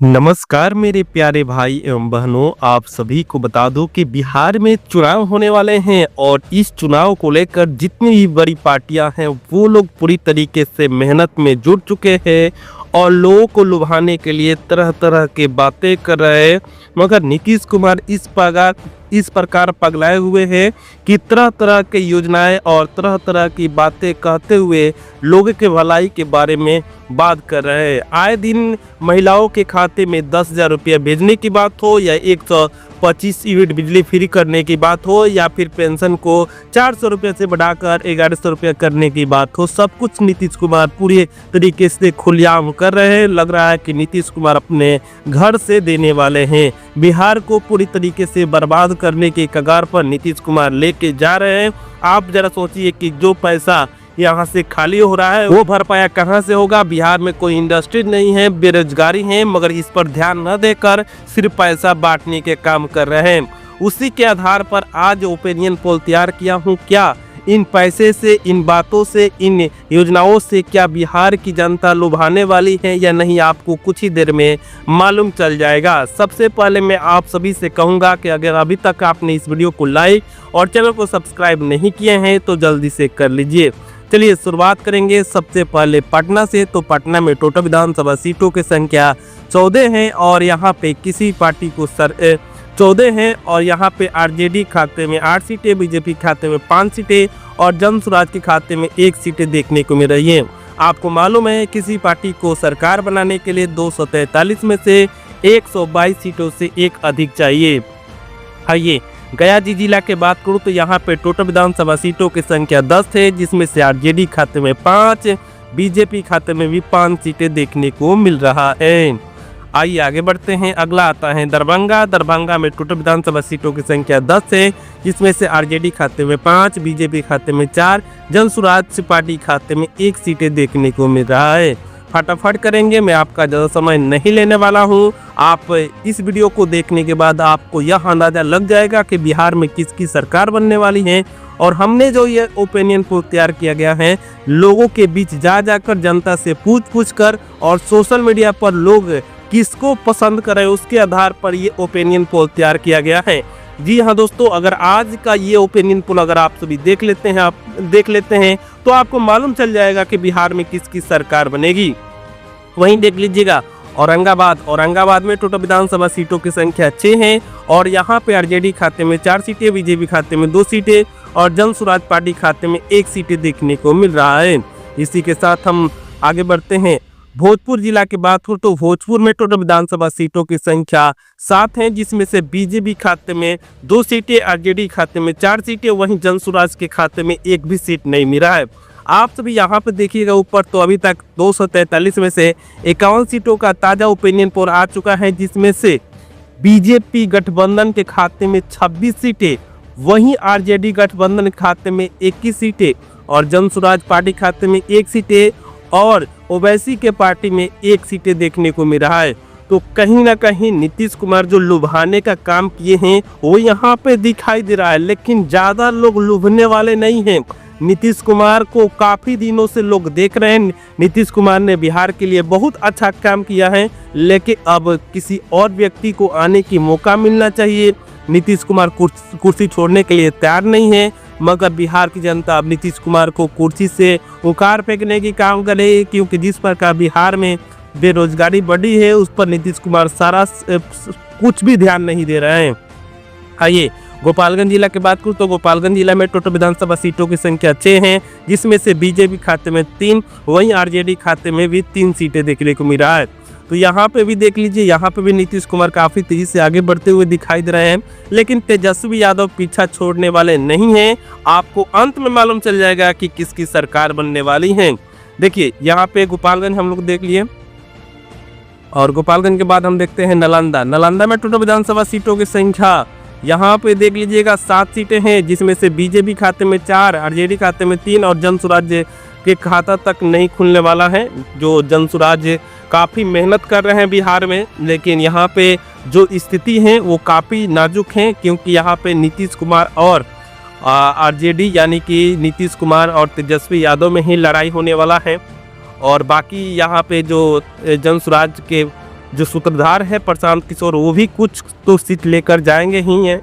नमस्कार मेरे प्यारे भाई एवं बहनों, आप सभी को बता दूं कि बिहार में चुनाव होने वाले हैं और इस चुनाव को लेकर जितनी भी बड़ी पार्टियां हैं वो लोग पूरी तरीके से मेहनत में जुट चुके हैं और लोगों को लुभाने के लिए तरह तरह के बातें कर रहे हैं। मगर नीतीश कुमार इस प्रकार पगलाए हुए हैं कि तरह तरह के योजनाएं और तरह तरह की बातें कहते हुए लोगों के भलाई के बारे में बात कर रहे हैं। आए दिन महिलाओं के खाते में 10,000 रुपया भेजने की बात हो या 125 यूनिट बिजली फ्री करने की बात हो या फिर पेंशन को 400 रुपये से बढ़ाकर 1100 रुपये करने की बात हो, सब कुछ नीतीश कुमार पूरे तरीके से खुलेआम कर रहे हैं। लग रहा है कि नीतीश कुमार अपने घर से देने वाले हैं। बिहार को पूरी तरीके से बर्बाद करने के कगार पर नीतीश कुमार लेके जा रहे हैं। आप जरा सोचिए कि जो पैसा यहाँ से खाली हो रहा है वो भरपाया कहाँ से होगा। बिहार में कोई इंडस्ट्री नहीं है, बेरोजगारी है, मगर इस पर ध्यान न देकर सिर्फ पैसा बांटने के काम कर रहे हैं। उसी के आधार पर आज ओपिनियन पोल तैयार किया हूँ। क्या इन पैसे से, इन बातों से, इन योजनाओं से क्या बिहार की जनता लुभाने वाली है या नहीं, आपको कुछ ही देर में मालूम चल जाएगा। सबसे पहले मैं आप सभी से कहूँगा कि अगर अभी तक आपने इस वीडियो को लाइक और चैनल को सब्सक्राइब नहीं किए हैं तो जल्दी से कर लीजिए। चलिए शुरुआत करेंगे सबसे पहले पटना से। तो पटना में टोटल विधानसभा सीटों की संख्या 14 है और यहाँ पे किसी पार्टी को 14 हैं और यहाँ पे आरजेडी खाते में 8 सीटें, बीजेपी खाते में 5 सीटें और जन स्वराज के खाते में 1 सीटें देखने को मिल रही है। आपको मालूम है किसी पार्टी को सरकार बनाने के लिए 243 में से 122 सीटों से एक अधिक चाहिए। आइए गया जिला के बात करूँ तो यहाँ पे टोटल विधानसभा सीटों की संख्या 10 है, जिसमें से आरजेडी खाते में 5, बीजेपी खाते में भी 5 सीटें देखने को मिल रहा है। आइए आगे बढ़ते हैं। अगला आता है दरभंगा। दरभंगा में टोटल विधानसभा सीटों की संख्या 10 है, जिसमें से आरजेडी खाते में 5, बीजेपी खाते में 4, जन स्वराज पार्टी खाते में 1 सीटें देखने को मिल रहा है। फटाफट करेंगे, मैं आपका ज़्यादा समय नहीं लेने वाला हूं। आप इस वीडियो को देखने के बाद आपको यह अंदाज़ा लग जाएगा कि बिहार में किसकी सरकार बनने वाली है। और हमने जो ये ओपिनियन पोल तैयार किया गया है, लोगों के बीच जा जाकर जनता से पूछ कर और सोशल मीडिया पर लोग किसको पसंद करें उसके आधार पर ये ओपिनियन पोल तैयार किया गया है। जी हाँ दोस्तों, अगर आज का ये ओपिनियन पोल अगर आप सभी देख लेते हैं तो आपको मालूम चल जाएगा कि बिहार में किसकी सरकार बनेगी। वहीं देख लीजिएगा औरंगाबाद में टोटल विधानसभा सीटों की संख्या 6 है और यहाँ पे आरजेडी खाते में 4 सीटें, बीजेपी खाते में 2 सीटें और जन स्वराज पार्टी खाते में 1 सीटें देखने को मिल रहा है। इसी के साथ हम आगे बढ़ते हैं। भोजपुर जिला की बात हो तो भोजपुर में टोटल विधानसभा सीटों की संख्या 7 है, जिसमें से बीजेपी खाते में 2 सीटें, आरजेडी खाते में 4 सीटें, वहीं जन स्वराज के खाते में 1 भी सीट नहीं मिला है। आप सभी यहाँ पे देखिएगा ऊपर तो अभी तक 243 में से 51 सीटों का ताज़ा ओपिनियन पोल आ चुका है, जिसमें से बीजेपी गठबंधन के खाते में 26 सीटें, वहीं आरजेडी गठबंधन के खाते में 21 सीटें और जन स्वराज पार्टी खाते में 1 सीटें और ओवैसी के पार्टी में 1 सीटें देखने को मिल रहा है। तो कहीं ना कहीं नीतीश कुमार जो लुभाने का काम किए हैं वो यहाँ पे दिखाई दे रहा है, लेकिन ज़्यादा लोग लुभने वाले नहीं हैं। नीतीश कुमार को काफ़ी दिनों से लोग देख रहे हैं। नीतीश कुमार ने बिहार के लिए बहुत अच्छा काम किया है, लेकिन अब किसी और व्यक्ति को आने की मौका मिलना चाहिए। नीतीश कुमार कुर्सी छोड़ने के लिए तैयार नहीं है, मगर बिहार की जनता अब नीतीश कुमार को कुर्सी से उखाड़ फेंकने की काम करे, क्योंकि जिस प्रकार बिहार में बेरोजगारी बढ़ी है उस पर नीतीश कुमार कुछ भी ध्यान नहीं दे रहे हैं। आइए गोपालगंज जिला की बात करूँ तो गोपालगंज जिला में टोटल विधानसभा सीटों की संख्या 6 है, जिसमें से बीजेपी खाते में 3, वहीं आरजेडी खाते में भी 3 सीटें देखने को मिल रहा है। तो यहाँ पे भी देख लीजिए, यहाँ पे भी नीतीश कुमार काफ़ी तेजी से आगे बढ़ते हुए दिखाई दे रहे हैं, लेकिन तेजस्वी यादव पीछा छोड़ने वाले नहीं हैं। आपको अंत में मालूम चल जाएगा कि किसकी सरकार बनने वाली है। देखिए यहाँ पे गोपालगंज हम लोग देख लिए और गोपालगंज के बाद हम देखते हैं नालंदा में टोटल विधानसभा सीटों की संख्या यहाँ पे देख लीजिएगा 7 सीटें हैं, जिसमें से बीजेपी खाते में 4, आरजेडी खाते में 3 और जन स्वराज के खाता तक नहीं खुलने वाला है। जो जन स्वराज काफ़ी मेहनत कर रहे हैं बिहार में, लेकिन यहाँ पे जो स्थिति है वो काफ़ी नाजुक है, क्योंकि यहाँ पे नीतीश कुमार और आरजेडी यानी कि नीतीश कुमार और तेजस्वी यादव में ही लड़ाई होने वाला है। और बाकी यहाँ पे जो जन स्वराज के जो सूत्रधार है प्रशांत किशोर, वो भी कुछ तो सीट लेकर जाएंगे ही हैं।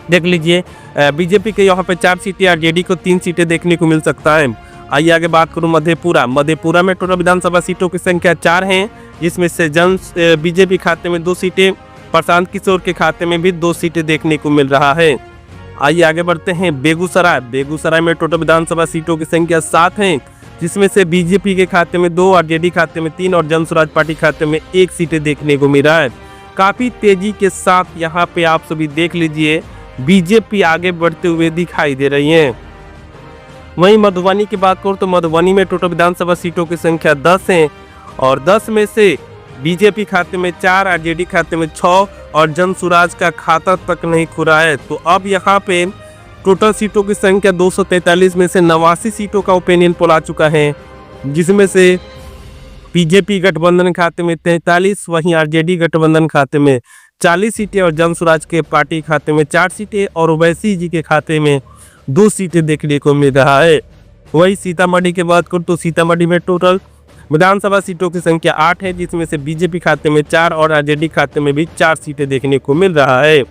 देख लीजिए, बीजेपी के यहाँ पे 4 सीटें, आरजेडी को 3 सीटें देखने को मिल सकता है। आइए आगे बात करूँ मधेपुरा में टोटल विधानसभा सीटों की संख्या 4 हैं, जिसमें से बीजेपी खाते में 2 सीटें, प्रशांत किशोर के खाते में भी 2 सीटें देखने को मिल रहा है। आइए आगे बढ़ते हैं बेगूसराय में टोटल विधानसभा सीटों की संख्या 7 है, जिसमें से बीजेपी के खाते में 2, आरजेडी खाते में 3 और जन स्वराज पार्टी खाते में 1 सीटें देखने को मिल रहा है। काफी तेजी के साथ यहाँ पे आप सभी देख लीजिए बीजेपी आगे बढ़ते हुए दिखाई दे रही है। वहीं मधुबनी की बात करूँ तो मधुबनी में टोटल विधानसभा सीटों की संख्या 10 है और 10 में से बीजेपी खाते में 4, आरजेडी खाते में 6 और जन स्वराज का खाता तक नहीं खुला है। तो अब यहाँ पे टोटल सीटों की संख्या 243 में से 89 सीटों का ओपिनियन पोल आ चुका है, जिसमें से बीजेपी गठबंधन खाते में 43, वहीं आरजेडी गठबंधन खाते में 40 सीटें और जन स्वराज के पार्टी खाते में 4 सीटें और ओवैसी जी के खाते में 2 सीटें देखने को मिल रहा है। वही सीतामढ़ी की बात करूँ तो सीतामढ़ी में टोटल विधानसभा सीटों की संख्या 8 है, जिसमें से बीजेपी खाते में 4 और आरजेडी खाते में भी 4 सीटें देखने को मिल रहा है।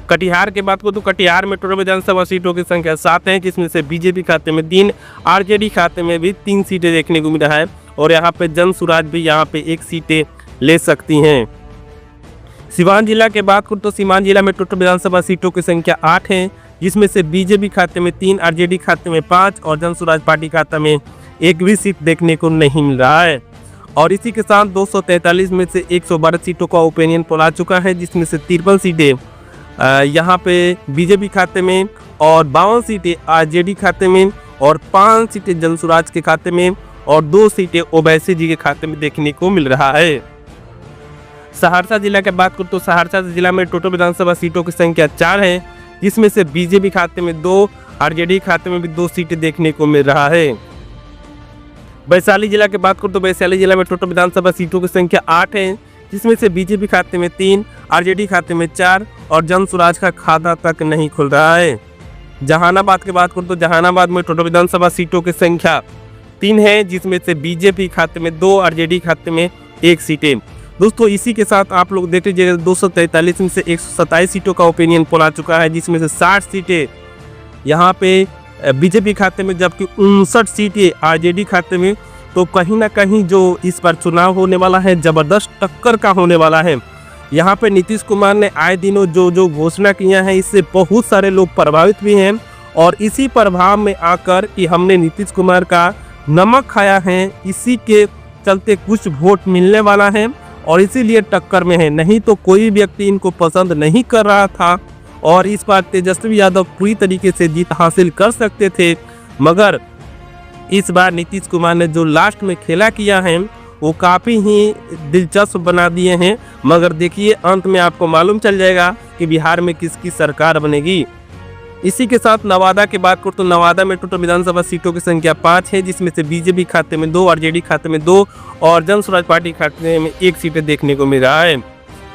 कटिहार की बात करूँ तो कटिहार में टोटल विधानसभा सीटों की संख्या 7 है, जिसमें से बीजेपी खाते में 3, आरजेडी खाते में भी 3 सीटें देखने को मिल रहा है और यहाँ पे जन स्वराज भी यहाँ पे 1 सीटें ले सकती हैं। सीवान जिला के बात करूँ तो सीवान जिला में टोटल विधानसभा सीटों की संख्या 8 है, जिसमें से बीजेपी खाते में 3, आरजेडी खाते में 5 और जन स्वराज पार्टी खाते में 1 भी सीट देखने को नहीं मिल रहा है। और इसी के साथ 243 में से 112 सीटों का ओपिनियन पोल आ चुका है, जिसमें से 53 सीटें यहाँ पे बीजेपी खाते में और 52 सीटें आरजेडी खाते में और 5 सीटें जन स्वराज के खाते में और 2 सीटें ओवैसी जी के खाते में देखने को मिल रहा है। सहरसा जिला की बात करूँ तो सहरसा जिला में टोटल विधानसभा सीटों की संख्या 4 है, जिसमें से बीजेपी खाते में 2, आरजेडी खाते में भी 2 सीटें देखने को मिल रहा है। वैशाली जिला की बात करूँ तो वैशाली जिला में टोटल विधानसभा सीटों की संख्या 8 है, जिसमें से बीजेपी खाते में 3, आरजेडी खाते में 4 और जन स्वराज का खाता तक नहीं खुल रहा है। जहानाबाद की बात करूँ तो जहानाबाद में टोटल विधानसभा सीटों की संख्या 3 है, जिसमें से बीजेपी खाते में 2, आरजेडी खाते में 1 सीटें। दोस्तों इसी के साथ आप लोग देख लीजिए 243 में से 127 सीटों का ओपिनियन पोल आ चुका है, जिसमें से 60 सीटें यहाँ पे बीजेपी खाते में जबकि 59 सीटें आरजेडी खाते में। तो कहीं ना कहीं जो इस बार चुनाव होने वाला है जबरदस्त टक्कर का होने वाला है। यहाँ पे नीतीश कुमार ने आए दिनों जो घोषणा किया है, इससे बहुत सारे लोग प्रभावित भी हैं और इसी प्रभाव में आकर कि हमने नीतीश कुमार का नमक खाया है, इसी के चलते कुछ वोट मिलने वाला है और इसीलिए टक्कर में है। नहीं तो कोई व्यक्ति इनको पसंद नहीं कर रहा था और इस बार तेजस्वी यादव पूरी तरीके से जीत हासिल कर सकते थे, मगर इस बार नीतीश कुमार ने जो लास्ट में खेला किया है वो काफ़ी ही दिलचस्प बना दिए हैं। मगर देखिए अंत में आपको मालूम चल जाएगा कि बिहार में किसकी सरकार बनेगी। इसी के साथ नवादा की बात करूँ तो नवादा में टोटल विधानसभा सीटों की संख्या 5 है, जिसमें से बीजेपी खाते में 2, आरजेडी खाते में 2 और जन स्वराज पार्टी खाते में 1 सीटें देखने को मिल रहा है।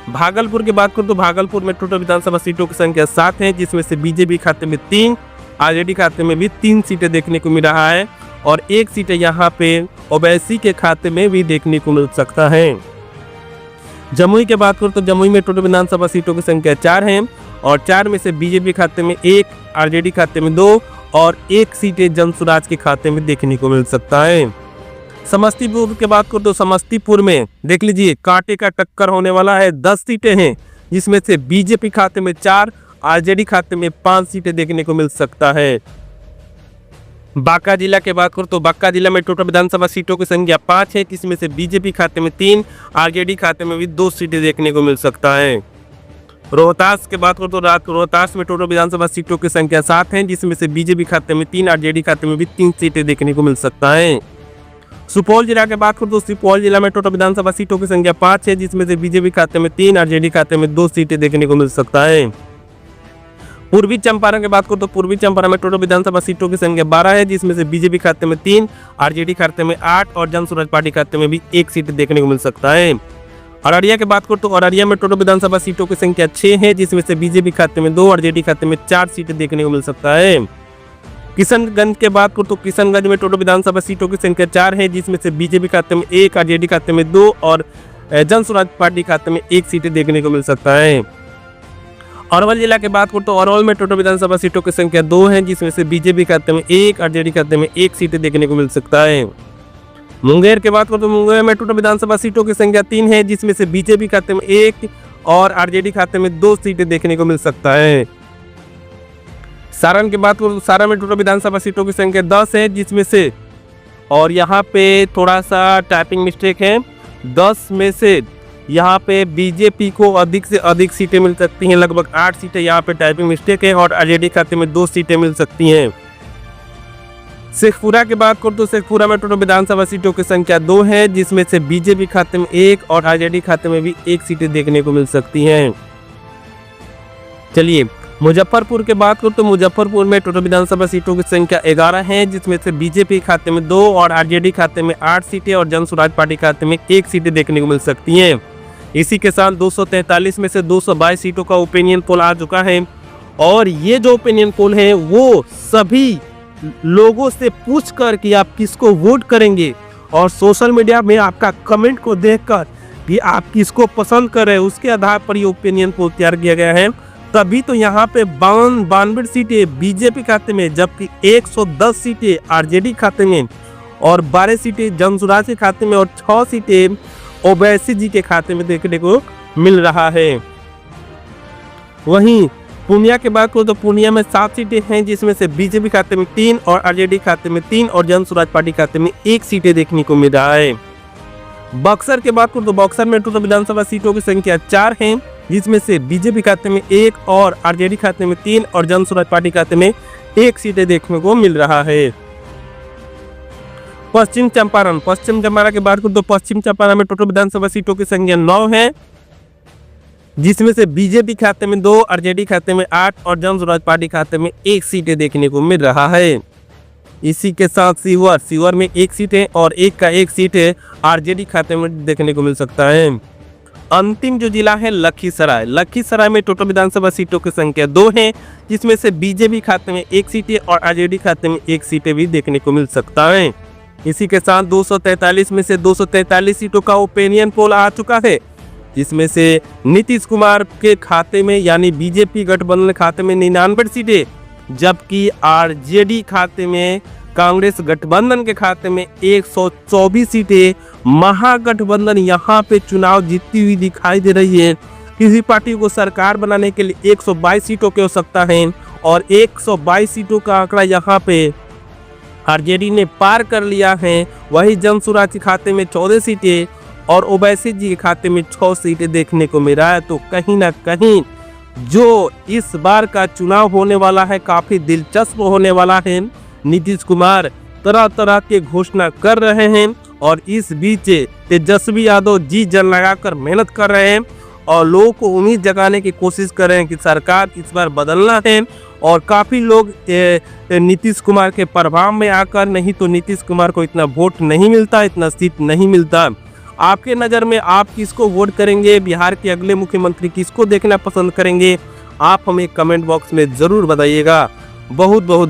भागलपुर की बात करूँ तो भागलपुर में टोटल विधानसभा सीटों की संख्या 7 है, जिसमें से बीजेपी खाते में 3, आरजेडी खाते में भी 3 सीटें देखने को मिल रहा है और 1 सीटें यहाँ पे ओवैसी के खाते में भी देखने को मिल सकता है। जमुई की बात करूँ तो जमुई में टोटल विधानसभा सीटों की संख्या 4 है और 4 में से बीजेपी खाते में 1, आरजेडी खाते में 2 और 1 सीटें जन स्वराज के खाते में देखने को मिल सकता है। समस्तीपुर की बात करूँ तो समस्तीपुर में देख लीजिए कांटे का टक्कर होने वाला है। 10 सीटें हैं, जिसमें से बीजेपी खाते में 4, आरजेडी खाते में 5 सीटें देखने को मिल सकता है। बांका जिला की बात करूँ तो बांका जिला में टोटल विधानसभा सीटों की संख्या 5 है, जिसमें से बीजेपी खाते में 3, आरजेडी खाते में भी 2 सीटें देखने को मिल सकता है। रोहतास की बात करूँ तो रोहतास में टोटल विधानसभा सीटों की संख्या 7 है, जिसमें से बीजेपी खाते में 3, आरजेडी खाते में भी 3 सीटें देखने को मिल सकता है। सुपौल जिला की बात करूँ तो सुपौल जिला में टोटल विधानसभा सीटों की संख्या 5 है, जिसमें से बीजेपी खाते में 3, आरजेडी खाते में 2 सीटें देखने को मिल सकता है। पूर्वी चंपारण की बात करूँ तो पूर्वी चंपारण में टोटल विधानसभा सीटों की संख्या 12 है, जिसमें से बीजेपी खाते में 3, आरजेडी खाते में 8 और जन स्वराज पार्टी खाते में भी 1 सीट देखने को मिल सकता है। अररिया की बात करूँ तो अररिया में टोटल विधानसभा सीटों की संख्या 6 है, जिसमें से बीजेपी खाते में 2, आरजेडी खाते में 4 सीटें देखने को मिल सकता है। किशनगंज के बात करूँ तो किशनगंज में टोटल विधानसभा सीटों की संख्या 4 है, जिसमें से बीजेपी खाते में 1, आरजेडी खाते में 2 और जन स्वराज पार्टी खाते में 1 सीटें देखने को मिल सकता है। अरवल जिला की बात करूँ तो अरवल में टोटल विधानसभा सीटों की संख्या 2 है, जिसमें से बीजेपी खाते में 1, आरजेडी खाते में 1 सीटें देखने को मिल सकता है। मुंगेर की बात करूँ तो मुंगेर में टोटल विधानसभा सीटों की संख्या 3 है, जिसमें से बीजेपी खाते में 1 और आरजेडी खाते में 2 सीटें देखने को मिल सकता है। सारण की बात करूँ तो सारण में टोटल विधानसभा सीटों की संख्या 10 है, जिसमें से और यहाँ पे थोड़ा सा टाइपिंग मिस्टेक है, 10 में से यहाँ पे बीजेपी को अधिक से अधिक सीटें मिल सकती हैं, लगभग 8 सीटें यहाँ पे टाइपिंग मिस्टेक है, और आरजेडी खाते में 2 सीटें मिल सकती हैं। शेखपुरा की बात करूँ तो शेखपुरा में टोटल विधानसभा सीटों की संख्या 2 है, जिसमें से बीजेपी खाते में 1 और आरजेडी खाते में भी 1 सीटें देखने को मिल सकती हैं। चलिए मुजफ्फरपुर की बात करूँ तो मुजफ्फरपुर में टोटल विधानसभा सीटों की संख्या 11 है, जिसमें से बीजेपी खाते में 2 और आरजेडी खाते में 8 सीटें और जन स्वराज पार्टी खाते में 1 सीटें देखने को मिल सकती हैं। इसी के साथ 243 में से 222 सीटों का ओपिनियन पोल आ चुका है, और ये जो ओपिनियन पोल है वो सभी लोगों से पूछ कर कि आप किसको वोट करेंगे, और सोशल मीडिया में आपका कमेंट को देखकर कि आप किसको पसंद कर रहे हैं उसके आधार पर ये ओपिनियन पोल तैयार किया गया है। तभी तो यहाँ पे 52 सीटें बीजेपी खाते में, जबकि 110 सीटें आरजेडी खाते में और 12 सीटें जन स्वराज के खाते में और 6 सीटें ओवैसी जी के खाते में देखने को मिल रहा है। वहीं पूर्णिया की बात करूँ तो पूर्णिया में 7 सीटें हैं, जिसमें से बीजेपी खाते में 3 और आरजेडी खाते में 3 और जन स्वराज पार्टी खाते में 1 सीटें देखने को मिल रहा है। बक्सर की बात करूँ तो बक्सर में टोटल विधानसभा सीटों की संख्या 4 है, जिसमें से बीजेपी खाते में 1 और आरजेडी खाते में 3 और जन स्वराज पार्टी खाते में 1 सीटें देखने को मिल रहा है। पश्चिम चंपारण की बात करूं तो पश्चिम चंपारण में टोटल विधानसभा सीटों की संख्या 9 है, जिसमें से बीजेपी खाते में 2, आरजेडी खाते में 8 और जन स्वराज पार्टी खाते में 1 सीटें देखने को मिल रहा है। इसी के साथ सीवर में 1 सीट है और 1 का 1 सीट है आरजेडी खाते में देखने को मिल सकता है। अंतिम जो जिला है लखीसराय में टोटल विधानसभा सीटों की संख्या 2 है, जिसमें से बीजेपी खाते में 1 सीटें और आरजेडी खाते में 1 सीटें भी देखने को मिल सकता है। इसी के साथ 243 में से 243 सीटों का ओपिनियन पोल आ चुका है, जिसमें से नीतीश कुमार के खाते में यानी बीजेपी गठबंधन खाते में 99 सीटें, जबकि आरजेडी खाते में कांग्रेस गठबंधन के खाते में 124 सीटें महागठबंधन यहाँ पे चुनाव जीतती हुई दिखाई दे रही है। किसी पार्टी को सरकार बनाने के लिए 122 सीटों की आवश्यकता है, और 122 सीटों का आंकड़ा यहाँ पे आरजेडी ने पार कर लिया है। वही जन स्वराज के खाते में 14 सीटें और ओवैसी जी के खाते में 6 सीटें देखने को मिल रहा है। तो कहीं ना कहीं जो इस बार का चुनाव होने वाला है काफी दिलचस्प होने वाला है। नीतीश कुमार तरह तरह के घोषणा कर रहे हैं, और इस बीच तेजस्वी यादव जी जान लगाकर मेहनत कर रहे हैं और लोगों को उम्मीद जगाने की कोशिश कर रहे हैं कि सरकार इस बार बदलना है। और काफ़ी लोग नीतीश कुमार के प्रभाव में आकर, नहीं तो नीतीश कुमार को इतना वोट नहीं मिलता, इतना सीट नहीं मिलता। आपके नज़र में आप किसको वोट करेंगे, बिहार के अगले मुख्यमंत्री किसको देखना पसंद करेंगे, आप हमें कमेंट बॉक्स में ज़रूर बताइएगा। बहुत बहुत